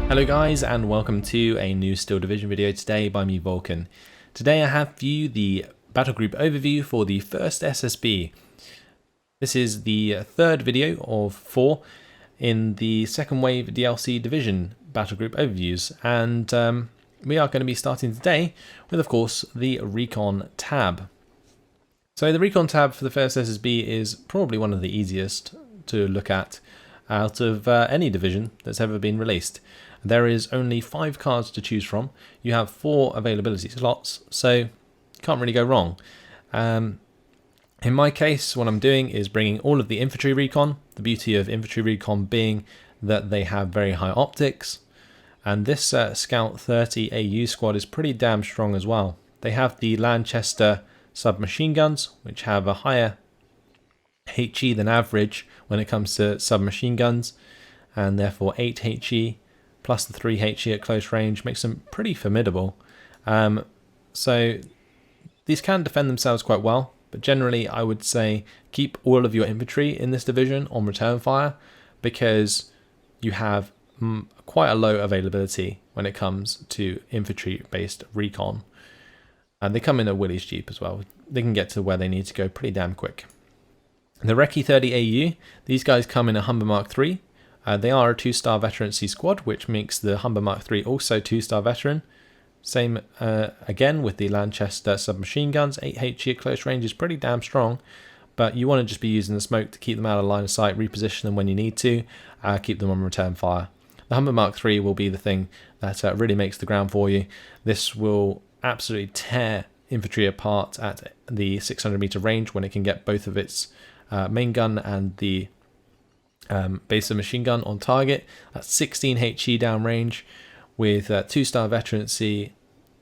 Hello guys, and welcome to a new Steel Division video today by me, Vulcan. Today I have for you the battle group overview for the 1st SSB. This is the third video of 4 in the second wave DLC division battle group overviews, and we are going to be starting today with, of course, the Recon Tab. So the Recon Tab for the 1st SSB is probably one of the easiest to look at out of any division that's ever been released. There is only 5 cards to choose from. You have 4 availability slots, so you can't really go wrong. In my case, what I'm doing is bringing all of the Infantry Recon. The beauty of Infantry Recon being that they have very high optics. And this Scout 30 AU squad is pretty damn strong as well. They have the Lanchester submachine guns, which have a higher HE than average when it comes to submachine guns, and therefore 8 HE plus the 3 HE at close range makes them pretty formidable. So these can defend themselves quite well, but generally I would say keep all of your infantry in this division on return fire, because you have quite a low availability when it comes to infantry based recon, and they come in a Willys Jeep as well. They can get to where they need to go pretty damn quick. The Recce 30 AU, these guys come in a Humber Mark III. They are a 2-star veterancy squad, which makes the Humber Mark III also 2-star veteran. Same again with the Lanchester submachine guns. 8 HE at close range is pretty damn strong, but you want to just be using the smoke to keep them out of line of sight, reposition them when you need to, keep them on return fire. The Humber Mark III will be the thing that really makes the ground for you. This will absolutely tear infantry apart at the 600 meter range when it can get both of its main gun and the base of machine gun on target. That's 16 HE downrange with 2-star veterancy.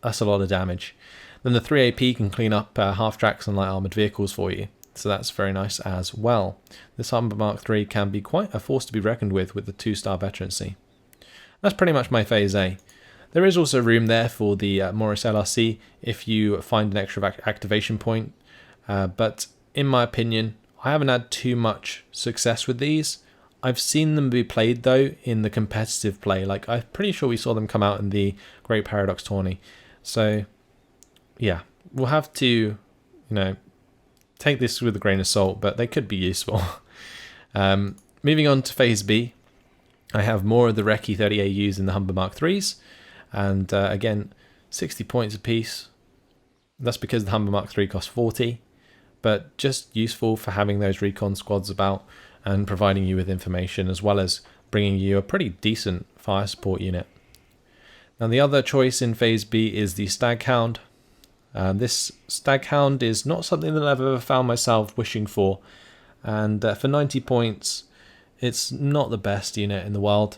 That's a lot of damage. Then the 3 AP can clean up half tracks and light armored vehicles for you, so that's very nice as well. This Humber Mark III can be quite a force to be reckoned with the 2-star veterancy. That's pretty much my phase A. There is also room there for the Morris LRC if you find an extra activation point, but in my opinion I haven't had too much success with these. I've seen them be played though in the competitive play. Like, I'm pretty sure we saw them come out in the Great Paradox tourney. So yeah, we'll have to, take this with a grain of salt, but they could be useful. Moving on to phase B, I have more of the Recce 30 AUs in the Humber Mark IIIs, and again 60 points apiece. That's because the Humber Mark III costs 40, but just useful for having those recon squads about and providing you with information, as well as bringing you a pretty decent fire support unit. Now the other choice in phase B is the Stag Count. This Stag Count is not something that I've ever found myself wishing for, and for 90 points it's not the best unit in the world.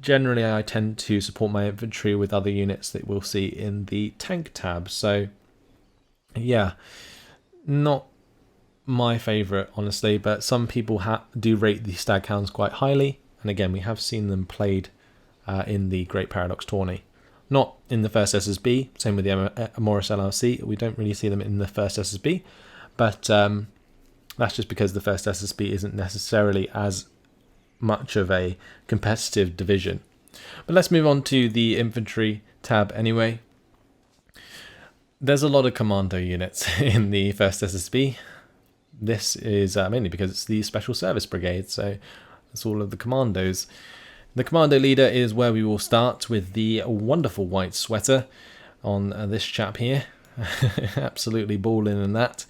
Generally I tend to support my infantry with other units that we'll see in the tank tab, so yeah, not my favourite honestly, but some people do rate the Stag Hounds quite highly, and again we have seen them played in the Great Paradox tourney. Not in the 1st SSB, same with the Morris LRC, we don't really see them in the 1st SSB, but that's just because the 1st SSB isn't necessarily as much of a competitive division. But let's move on to the Infantry tab anyway. There's a lot of commando units in the 1st SSB. This is mainly because it's the Special Service Brigade, so it's all of the commandos. The Commando Leader is where we will start with the wonderful white sweater on this chap here. Absolutely balling in that.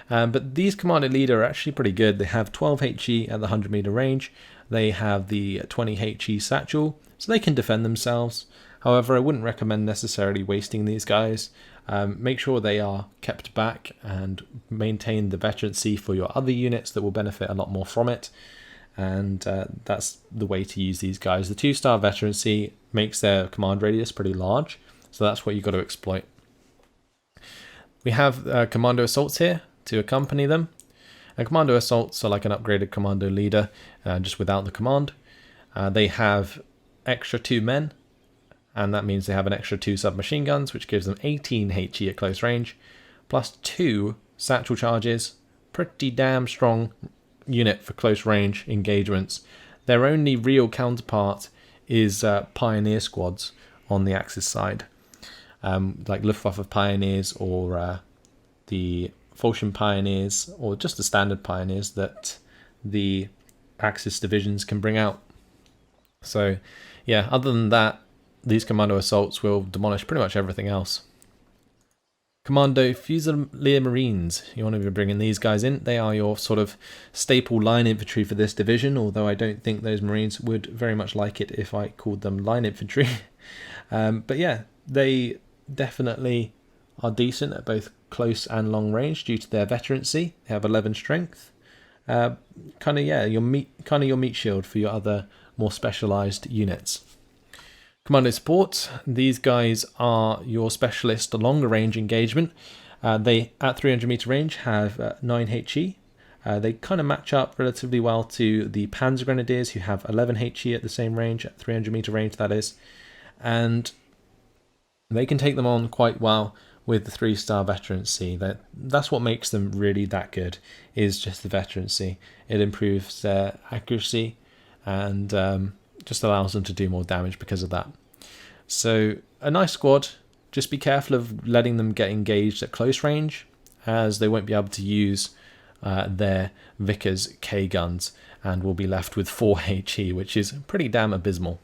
But these Commando Leader are actually pretty good. They have 12 HE at the 100 meter range. They have the 20 HE satchel, so they can defend themselves. However, I wouldn't recommend necessarily wasting these guys. Make sure they are kept back and maintain the veterancy for your other units that will benefit a lot more from it. And that's the way to use these guys. The 2-star veterancy makes their command radius pretty large, so that's what you've got to exploit. We have Commando Assaults here to accompany them. And Commando Assaults are like an upgraded Commando Leader, just without the command. They have extra 2 men, and that means they have an extra 2 submachine guns, which gives them 18 HE at close range, plus 2 satchel charges. Pretty damn strong unit for close range engagements. Their only real counterpart is Pioneer squads on the Axis side, like Luftwaffe Pioneers or the Fallschirm Pioneers, or just the standard Pioneers that the Axis divisions can bring out. So yeah, other than that, these Commando Assaults will demolish pretty much everything else. Commando Fusilier Marines, you want to be bringing these guys in. They are your sort of staple line infantry for this division, although I don't think those Marines would very much like it if I called them line infantry. But yeah, they definitely are decent at both close and long range due to their veterancy. They have 11 strength. Kind of your meat shield for your other more specialized units. Commando Support, these guys are your specialist longer range engagement. They, at 300 meter range, have 9 HE. They kind of match up relatively well to the Panzer Grenadiers, who have 11 HE at the same range, at 300 meter range that is. And they can take them on quite well with the 3-star veterancy. That's what makes them really that good, is just the veterancy. It improves their accuracy and just allows them to do more damage because of that. So a nice squad. Just be careful of letting them get engaged at close range, as they won't be able to use their Vickers K guns and will be left with 4 HE, which is pretty damn abysmal.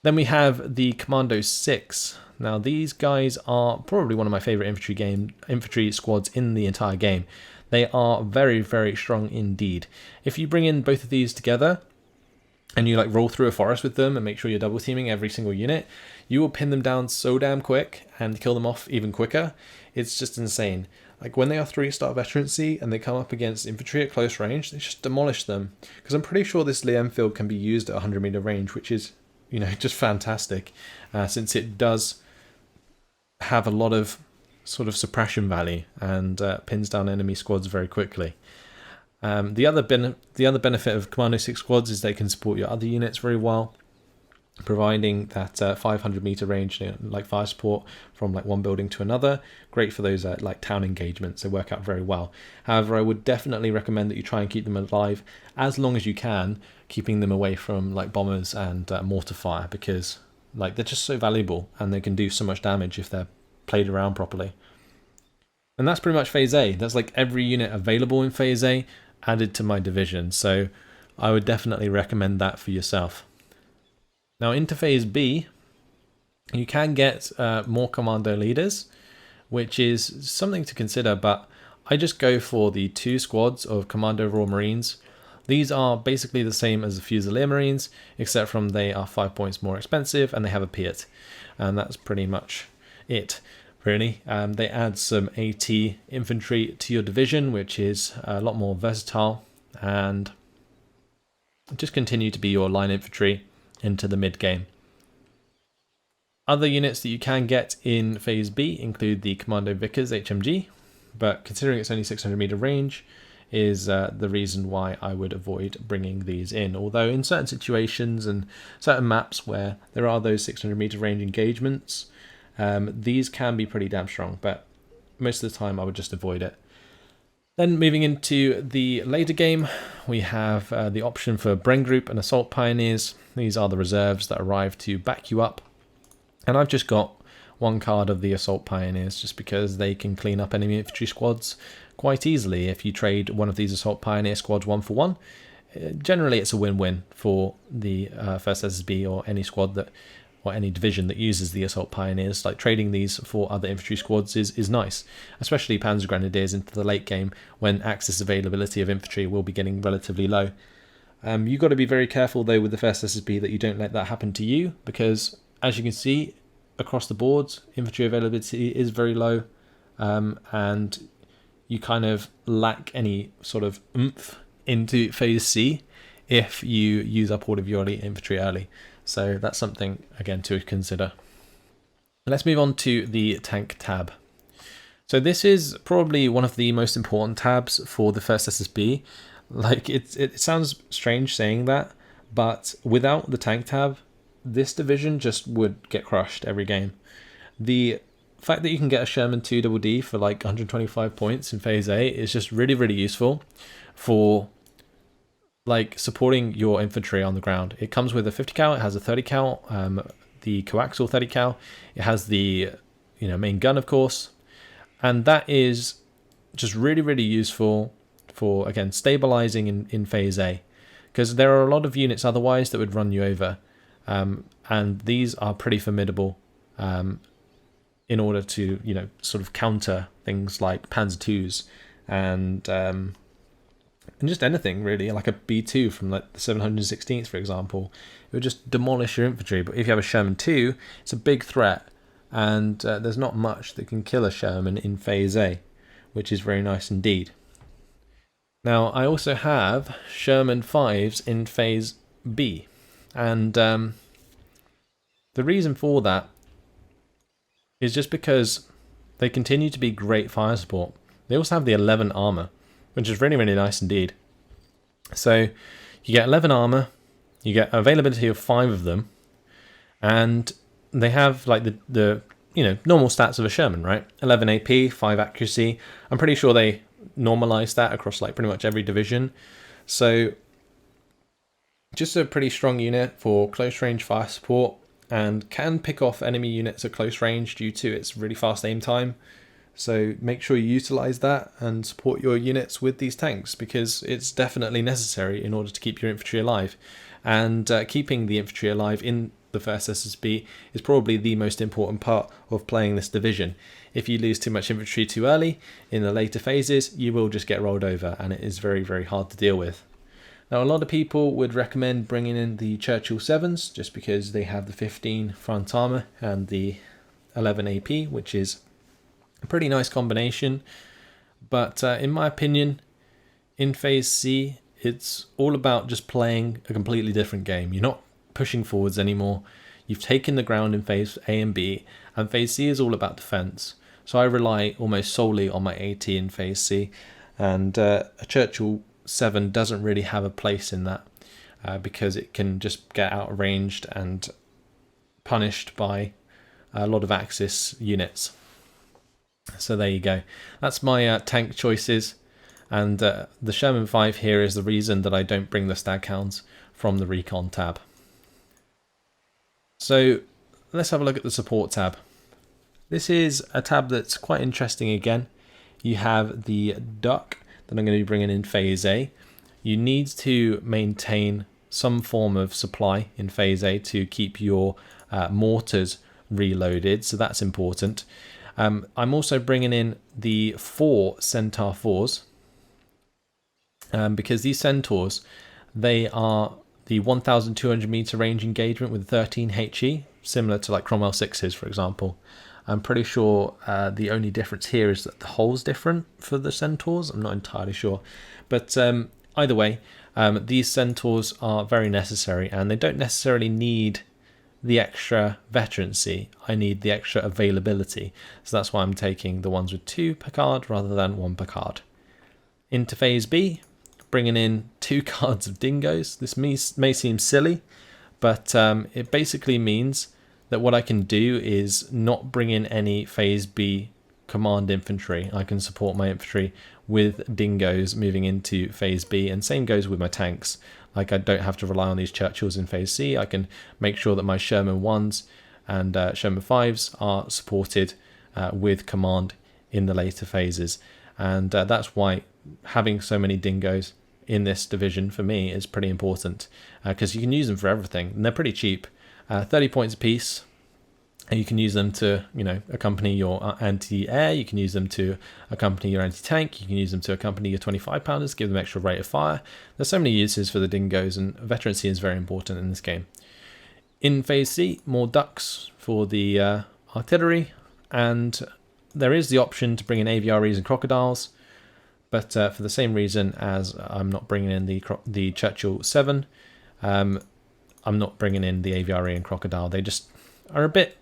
Then we have the Commando 6. Now these guys are probably one of my favorite infantry squads in the entire game. They are very, very strong indeed. If you bring in both of these together and you like roll through a forest with them and make sure you're double teaming every single unit, you will pin them down so damn quick and kill them off even quicker. It's just insane. Like when they are 3-star veterancy and they come up against infantry at close range, they just demolish them. Because I'm pretty sure this Liam field can be used at 100 meter range, which is, you know, just fantastic, since it does have a lot of sort of suppression value and pins down enemy squads very quickly. The other benefit of Commando 6 squads is they can support your other units very well, providing that 500 meter range, like fire support from like one building to another. Great for those like town engagements. They work out very well. However, I would definitely recommend that you try and keep them alive as long as you can, keeping them away from like bombers and mortar fire, because like they're just so valuable and they can do so much damage if they're played around properly. And that's pretty much Phase A. That's like every unit available in Phase A added to my division, so I would definitely recommend that for yourself. Now into Phase B, you can get more Commando Leaders, which is something to consider, but I just go for the 2 squads of Commando Raw Marines. These are basically the same as the Fusilier Marines, except from they are 5 points more expensive and they have a Piat, and that's pretty much it. Really, they add some AT infantry to your division, which is a lot more versatile, and just continue to be your line infantry into the mid game. Other units that you can get in Phase B include the Commando Vickers HMG, but considering it's only 600 meter range is the reason why I would avoid bringing these in. Although in certain situations and certain maps where there are those 600 meter range engagements, these can be pretty damn strong, but most of the time I would just avoid it. Then moving into the later game, we have the option for Bren Group and Assault Pioneers. These are the reserves that arrive to back you up. And I've just got one card of the Assault Pioneers just because they can clean up enemy infantry squads quite easily if you trade one of these Assault Pioneer squads 1 for 1. Generally it's a win-win for the 1st SSB or any squad that, or any division that uses the Assault Pioneers. Like trading these for other infantry squads is nice, especially Panzer Grenadiers into the late game when Axis availability of infantry will be getting relatively low. You've got to be very careful though with the 1st SSB that you don't let that happen to you, because as you can see across the boards, infantry availability is very low, and you kind of lack any sort of oomph into Phase C if you use up all of your elite infantry early. So that's something, again, to consider. Let's move on to the tank tab. So this is probably one of the most important tabs for the 1st SSB. Like, it sounds strange saying that, but without the tank tab, this division just would get crushed every game. The fact that you can get a Sherman 2DD for like 125 points in Phase A is just really, really useful for like supporting your infantry on the ground. It comes with a 50 cal, it has a 30 cal, the coaxial 30 cal, it has the main gun, of course, and that is just really, really useful for, again, stabilizing in phase A, because there are a lot of units otherwise that would run you over, and these are pretty formidable in order to sort of counter things like Panzer IIs and just anything really, like a B2 from like the 716th, for example. It would just demolish your infantry. But if you have a Sherman 2, it's a big threat, and there's not much that can kill a Sherman in phase A, which is very nice indeed. Now, I also have Sherman 5s in phase B, and the reason for that is just because they continue to be great fire support. They also have the 11 armor, which is really, really nice indeed. So you get 11 armor, you get availability of 5 of them, and they have like the normal stats of a Sherman, right? 11 AP, 5 accuracy. I'm pretty sure they normalize that across like pretty much every division. So just a pretty strong unit for close range fire support, and can pick off enemy units at close range due to its really fast aim time. So make sure you utilize that and support your units with these tanks, because it's definitely necessary in order to keep your infantry alive. And keeping the infantry alive in the first SSB is probably the most important part of playing this division. If you lose too much infantry too early in the later phases, you will just get rolled over, and it is very, very hard to deal with. Now, a lot of people would recommend bringing in the Churchill 7s just because they have the 15 front armor and the 11 AP, which is a pretty nice combination. But in my opinion, in phase C, it's all about just playing a completely different game. You're not pushing forwards anymore. You've taken the ground in phase A and B, and phase C is all about defense. So I rely almost solely on my AT in phase C, and a Churchill 7 doesn't really have a place in that because it can just get outranged and punished by a lot of Axis units. So there you go. That's my tank choices, and the Sherman 5 here is the reason that I don't bring the Stag Counts from the Recon tab. So let's have a look at the support tab. This is a tab that's quite interesting again. You have the duck that I'm going to be bringing in phase A. You need to maintain some form of supply in phase A to keep your mortars reloaded, so that's important. I'm also bringing in the 4 Centaur Force because these Centaurs, they are the 1,200 meter range engagement with 13 HE, similar to like Cromwell 6s, for example. I'm pretty sure the only difference here is that the hull's different for the Centaurs. I'm not entirely sure. But either way, these Centaurs are very necessary, and they don't necessarily need the extra veterancy. I need the extra availability. So that's why I'm taking the ones with 2 per card rather than 1 per card. Into phase B, bringing in 2 cards of dingoes. This may seem silly, but it basically means that what I can do is not bring in any phase B command infantry. I can support my infantry with dingoes moving into phase B, and same goes with my tanks. Like, I don't have to rely on these Churchills in phase C. I can make sure that my Sherman 1s and Sherman 5s are supported with command in the later phases, and that's why having so many dingoes in this division for me is pretty important, because you can use them for everything, and they're pretty cheap. 30 points a piece, and you can use them to accompany your anti-air, you can use them to accompany your anti-tank, you can use them to accompany your 25 pounders, give them extra rate of fire. There's so many uses for the dingoes, and veterancy is very important in this game. In phase C, more ducks for the artillery, and there is the option to bring in aviaries and crocodiles, but for the same reason as I'm not bringing in the Churchill 7, I'm not bringing in the aviary and crocodile. They just are a bit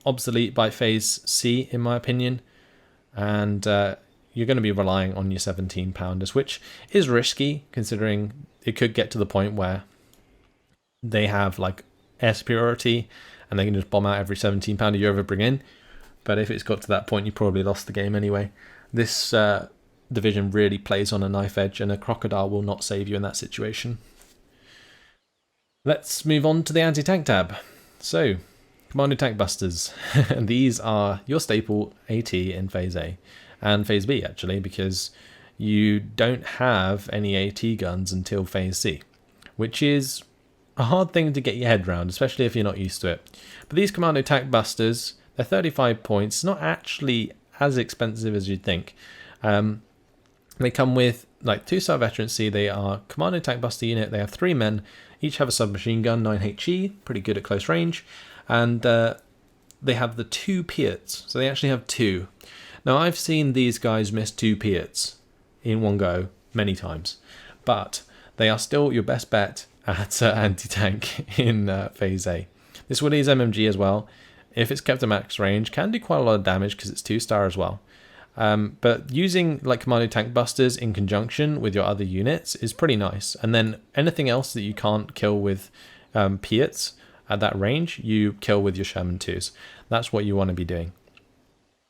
obsolete by phase C, in my opinion, and you're going to be relying on your 17 pounders, which is risky considering it could get to the point where they have like air superiority and they can just bomb out every 17 pounder you ever bring in. But if it's got to that point, you probably lost the game anyway. This division really plays on a knife edge, and a crocodile will not save you in that situation. Let's move on to the anti-tank tab. So, Commando Tank Busters. These are your staple AT in Phase A, and Phase B actually, because you don't have any AT guns until Phase C, which is a hard thing to get your head around, especially if you're not used to it. But these Commando Tank Busters, they're 35 points, not actually as expensive as you'd think. They come with like 2-star veterancy. They are Commando Tank Buster unit. They have 3 men, each have a submachine gun, 9HE, pretty good at close range, and they have the 2 Piats, so they actually have 2. Now I've seen these guys miss 2 Piats in one go many times, but they are still your best bet at anti-tank in Phase A. This one is MMG as well. If it's kept at max range, can do quite a lot of damage because it's 2-star as well. But using like Commando Tank Busters in conjunction with your other units is pretty nice. And then anything else that you can't kill with Piats at that range, you kill with your Sherman 2s. That's what you want to be doing.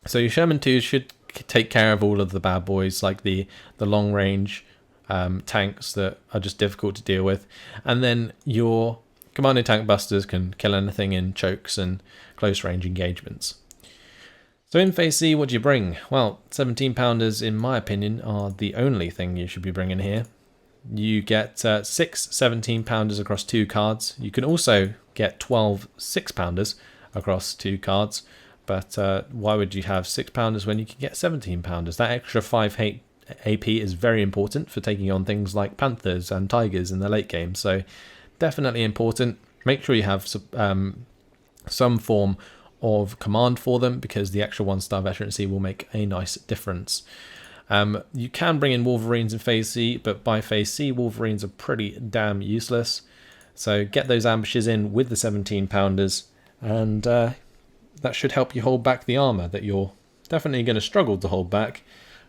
So your Sherman 2s should take care of all of the bad boys, like the long range tanks that are just difficult to deal with. And then your Commando Tank Busters can kill anything in chokes and close range engagements. So in Phase C, what do you bring? Well, 17 pounders, in my opinion, are the only thing you should be bringing here. You get 6 17 pounders across 2 cards. You can also get 12 6 pounders across 2 cards. But why would you have 6 pounders when you can get 17 pounders? That extra 5 AP is very important for taking on things like Panthers and Tigers in the late game. So definitely important. Make sure you have some form of command for them, because the extra 1-star veterancy will make a nice difference. You can bring in Wolverines in Phase C, but by Phase C, Wolverines are pretty damn useless. So get those ambushes in with the 17 pounders, and that should help you hold back the armor that you're definitely going to struggle to hold back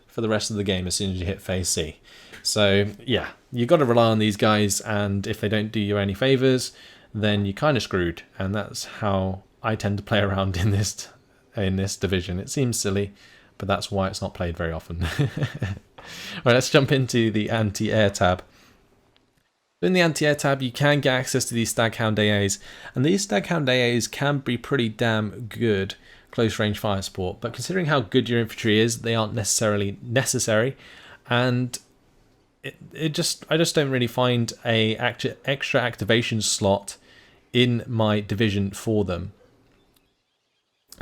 for the rest of the game as soon as you hit Phase C. So yeah, you got to rely on these guys, and if they don't do you any favors, then you're kind of screwed. And that's how I tend to play around in this division. It seems silly, but that's why it's not played very often. Right, let's jump into the anti-air tab. In the anti-air tab, you can get access to these Stag Count AAs, and these Stag Count AAs can be pretty damn good close range fire support, but considering how good your infantry is, they aren't necessarily necessary, and I just don't really find a extra activation slot in my division for them.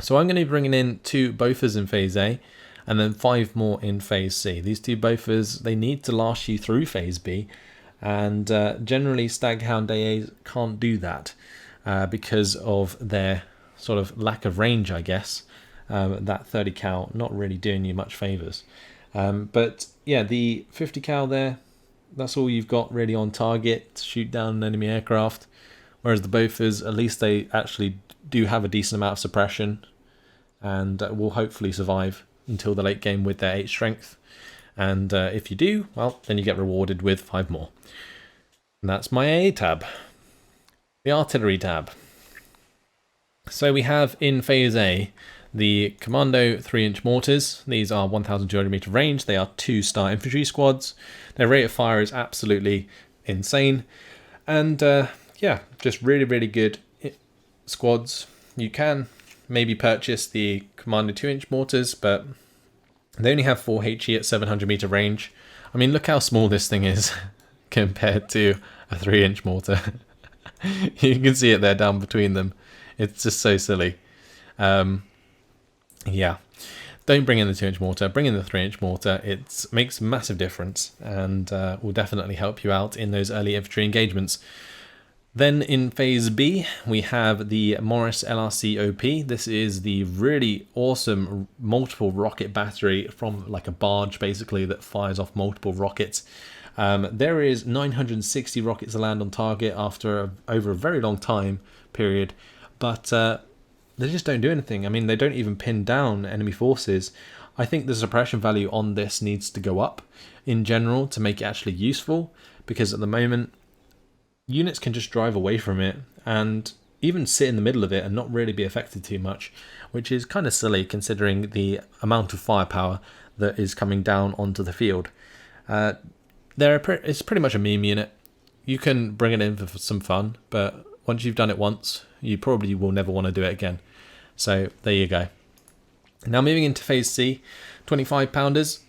So I'm going to be bringing in 2 Bofors in Phase A, and then 5 more in Phase C. These 2 Bofors, they need to last you through Phase B, and generally Stag Hound AAs can't do that because of their sort of lack of range, I guess. That 30 cal not really doing you much favours. But yeah, the 50 cal there, that's all you've got really on target to shoot down enemy aircraft. Whereas the Bofors, at least they actually do have a decent amount of suppression, and will hopefully survive until the late game with their 8 strength. And if you do, well, then you get rewarded with 5 more. And that's my AA tab. The artillery tab. So we have in Phase A the Commando 3-inch mortars. These are 1,200 meter range. They are 2-star infantry squads. Their rate of fire is absolutely insane. And yeah, just really, really good squads. You can maybe purchase the Commando 2-inch mortars, but they only have 4 HE at 700 meter range. I mean, look how small this thing is compared to a 3-inch mortar. You can see it there down between them. It's just so silly. Yeah, don't bring in the 2-inch mortar, bring in the 3-inch mortar. It makes a massive difference, and will definitely help you out in those early infantry engagements. Then in Phase B, we have the Morris LRC OP. This is the really awesome multiple rocket battery from like a barge, basically, that fires off multiple rockets. There is 960 rockets to land on target after over a very long time period, but they just don't do anything. I mean, they don't even pin down enemy forces. I think the suppression value on this needs to go up in general to make it actually useful, because at the moment, units can just drive away from it and even sit in the middle of it and not really be affected too much, which is kind of silly considering the amount of firepower that is coming down onto the field. It's pretty much a meme unit. You can bring it in for some fun, but once you've done it once, you probably will never want to do it again. So there you go. Now moving into Phase C, 25 pounders,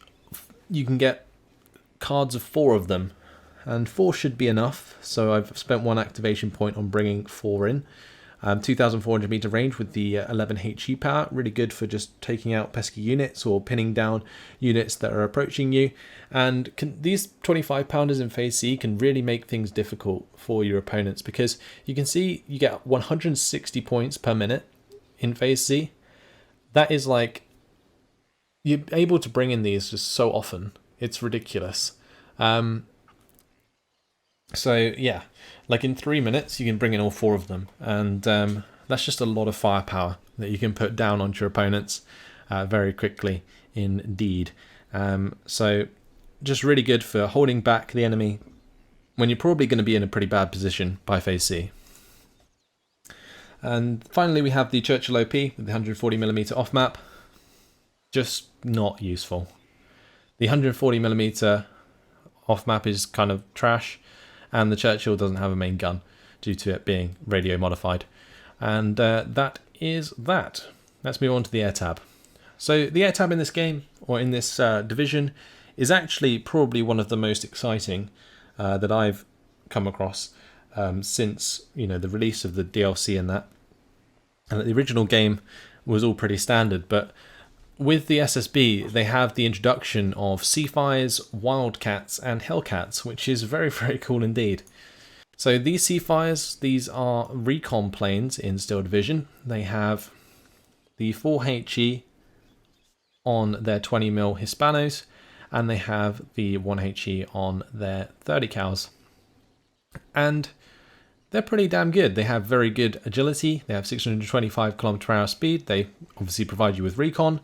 you can get cards of 4 of them, and 4 should be enough. So I've spent 1 activation point on bringing 4 in. 2,400 meter range with the 11 HE power, really good for just taking out pesky units or pinning down units that are approaching you. And these 25 pounders in Phase C can really make things difficult for your opponents, because you can see you get 160 points per minute in Phase C. That is like, you're able to bring in these just so often. It's ridiculous. So yeah, like in 3 minutes you can bring in all 4 of them, and that's just a lot of firepower that you can put down onto your opponents very quickly indeed. So just really good for holding back the enemy when you're probably going to be in a pretty bad position by Phase C. And finally we have the Churchill OP with the 140mm off map. Just not useful. The 140mm off map is kind of trash, and the Churchill doesn't have a main gun due to it being radio modified. And that is that. Let's move on to the air tab. So the air tab in this game, or in this division, is actually probably one of the most exciting that I've come across since, you know, the release of the DLC and that. And the original game was all pretty standard, but with the SSB, they have the introduction of Seafires, Wildcats, and Hellcats, which is very, very cool indeed. So these Seafires, these are recon planes in Steel Division. They have the 4HE on their 20mm Hispanos, and they have the 1HE on their 30 cals. And they're pretty damn good. They have very good agility. They have 625 km/h speed. They obviously provide you with recon.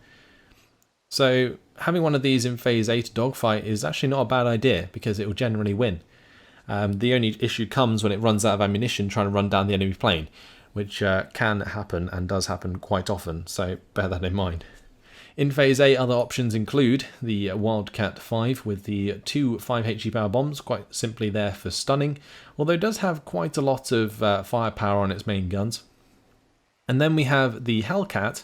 So having one of these in Phase A to dogfight is actually not a bad idea, because it will generally win. The only issue comes when it runs out of ammunition trying to run down the enemy plane, which can happen and does happen quite often, so bear that in mind. In Phase A, other options include the Wildcat 5 with the 2 5HE power bombs, quite simply there for stunning, although it does have quite a lot of firepower on its main guns. And then we have the Hellcat,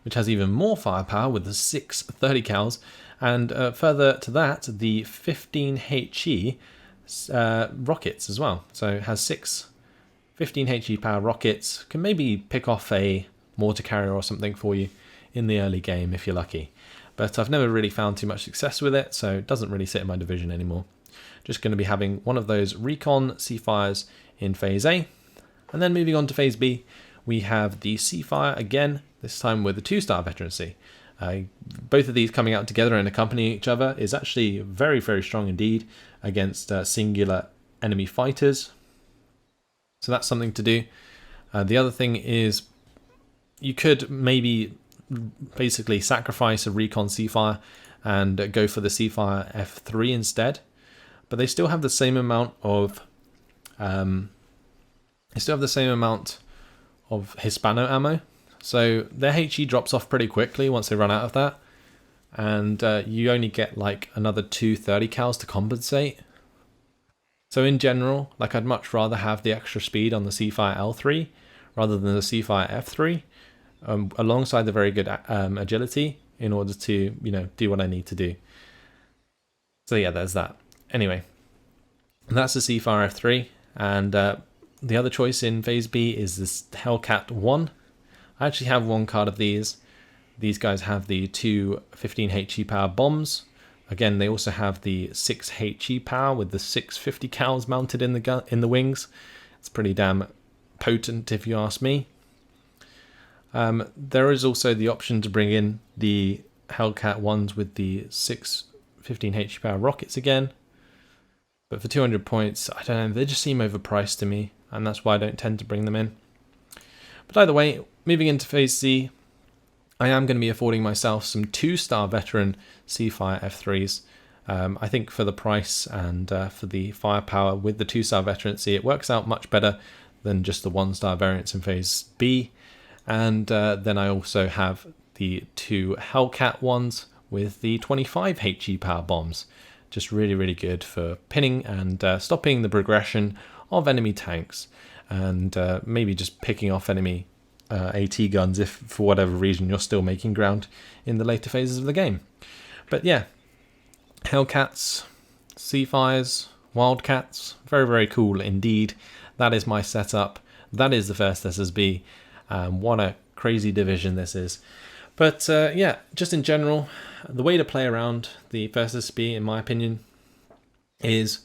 which has even more firepower with the 6 30 cals, and further to that, the 15HE rockets as well. So it has 6 15HE power rockets, can maybe pick off a mortar carrier or something for you in the early game if you're lucky. But I've never really found too much success with it, so it doesn't really sit in my division anymore. Just going to be having one of those Recon Seafires in Phase A. And then moving on to Phase B, we have the Seafire again, this time with the 2-star veterancy. Both of these coming out together and accompanying each other is actually very, very strong indeed against singular enemy fighters. So that's something to do. The other thing is you could maybe basically sacrifice a Recon Seafire and go for the Seafire F3 instead, but they still have the same amount of Hispano ammo. So their HE drops off pretty quickly once they run out of that, and you only get like another 2 30 cals to compensate. So in general, like, I'd much rather have the extra speed on the Seafire L3 rather than the Seafire F3, alongside the very good agility in order to, you know, do what I need to do. So yeah, there's that. Anyway, that's the Seafire F3, and the other choice in Phase B is this Hellcat 1. I actually have one card of these. These guys have the 2 15HE power bombs. Again, they also have the 6HE power with the 650 cals mounted in the wings. It's pretty damn potent if you ask me. There is also the option to bring in the Hellcat ones with the 6 15HE power rockets again. But for 200 points, I don't know, they just seem overpriced to me, and that's why I don't tend to bring them in. But either way, moving into Phase C, I am going to be affording myself some 2-star veteran Seafire F3s. I think for the price and for the firepower with the 2-star veterancy, it works out much better than just the 1-star variants in Phase B. And then I also have the 2 Hellcat ones with the 25 HE power bombs. Just really, really good for pinning and stopping the progression of enemy tanks, and maybe just picking off enemy AT guns if for whatever reason you're still making ground in the later phases of the game. But yeah, Hellcats, Seafires, Wildcats, very, very cool indeed. That is my setup. That is the first SSB. What a crazy division this is. But yeah, just in general, the way to play around the first SSB, in my opinion, is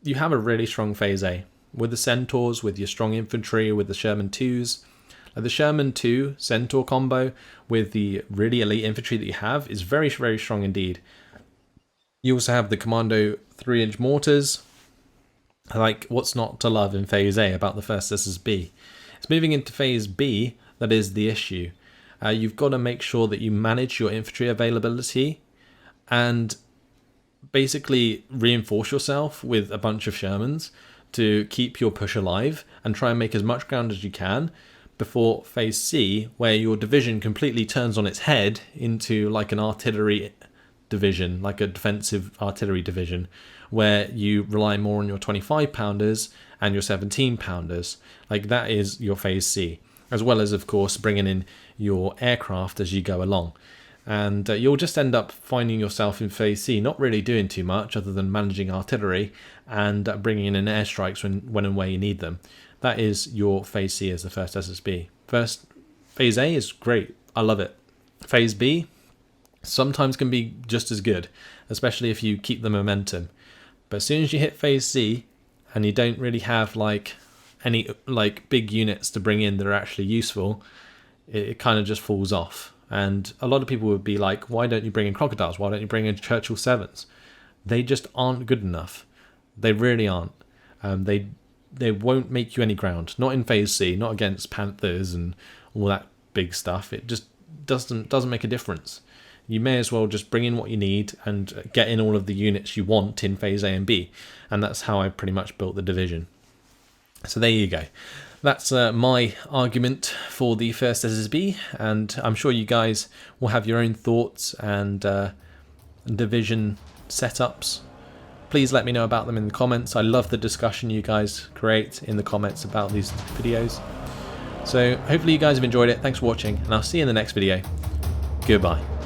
you have a really strong Phase A. With the Centaurs, with your strong infantry, with the Sherman 2s. The Sherman 2 Centaur combo with the really elite infantry that you have is very, very strong indeed. You also have the Commando 3-inch mortars. Like, what's not to love in Phase A about the first SSB? It's moving into Phase B that is the issue. You've got to make sure that you manage your infantry availability and basically reinforce yourself with a bunch of Shermans to keep your push alive and try and make as much ground as you can before Phase C, where your division completely turns on its head into like an artillery division, like a defensive artillery division, where you rely more on your 25 pounders and your 17 pounders. Like, that is your Phase C, as well as, of course, bringing in your aircraft as you go along. And you'll just end up finding yourself in Phase C not really doing too much other than managing artillery and bringing in airstrikes when and where you need them. That is your Phase C as the first SSB. Phase A is great. I love it. Phase B sometimes can be just as good, especially if you keep the momentum. But as soon as you hit Phase C and you don't really have like any like big units to bring in that are actually useful, it kind of just falls off. And a lot of people would be like, why don't you bring in crocodiles? Why don't you bring in Churchill 7s? They just aren't good enough. They really aren't. They won't make you any ground. Not in Phase C, not against Panthers and all that big stuff. It just doesn't make a difference. You may as well just bring in what you need and get in all of the units you want in Phase A and B. And that's how I pretty much built the division. So there you go. That's my argument for the first SSB, and I'm sure you guys will have your own thoughts and division setups. Please let me know about them in the comments. I love the discussion you guys create in the comments about these videos. So hopefully you guys have enjoyed it. Thanks for watching, and I'll see you in the next video. Goodbye.